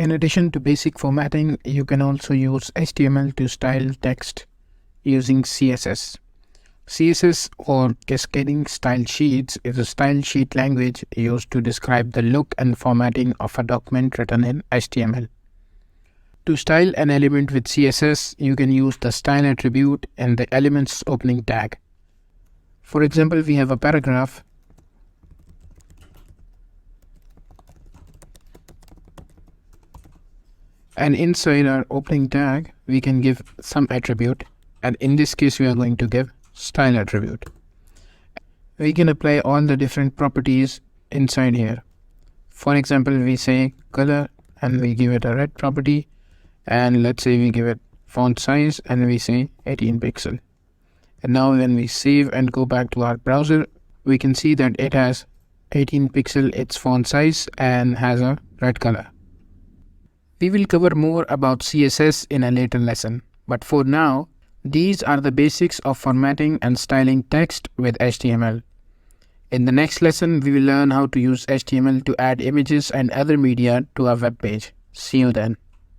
In addition to basic formatting, you can also use HTML to style text using CSS. CSS, or Cascading Style Sheets, is a style sheet language used to describe the look and formatting of a document written in HTML. To style an element with CSS, you can use the style attribute in the element's opening tag. For example, we have a paragraph. And inside our opening tag, we can give some attribute. And in this case, we are going to give style attribute. We can apply all the different properties inside here. For example, we say color and we give it a red property. And let's say we give it font size and we say 18 pixel. And now when we save and go back to our browser, we can see that it has 18 pixel its font size and has a red color. We will cover more about CSS in a later lesson, but for now, these are the basics of formatting and styling text with HTML. In the next lesson, we will learn how to use HTML to add images and other media to a web page. See you then.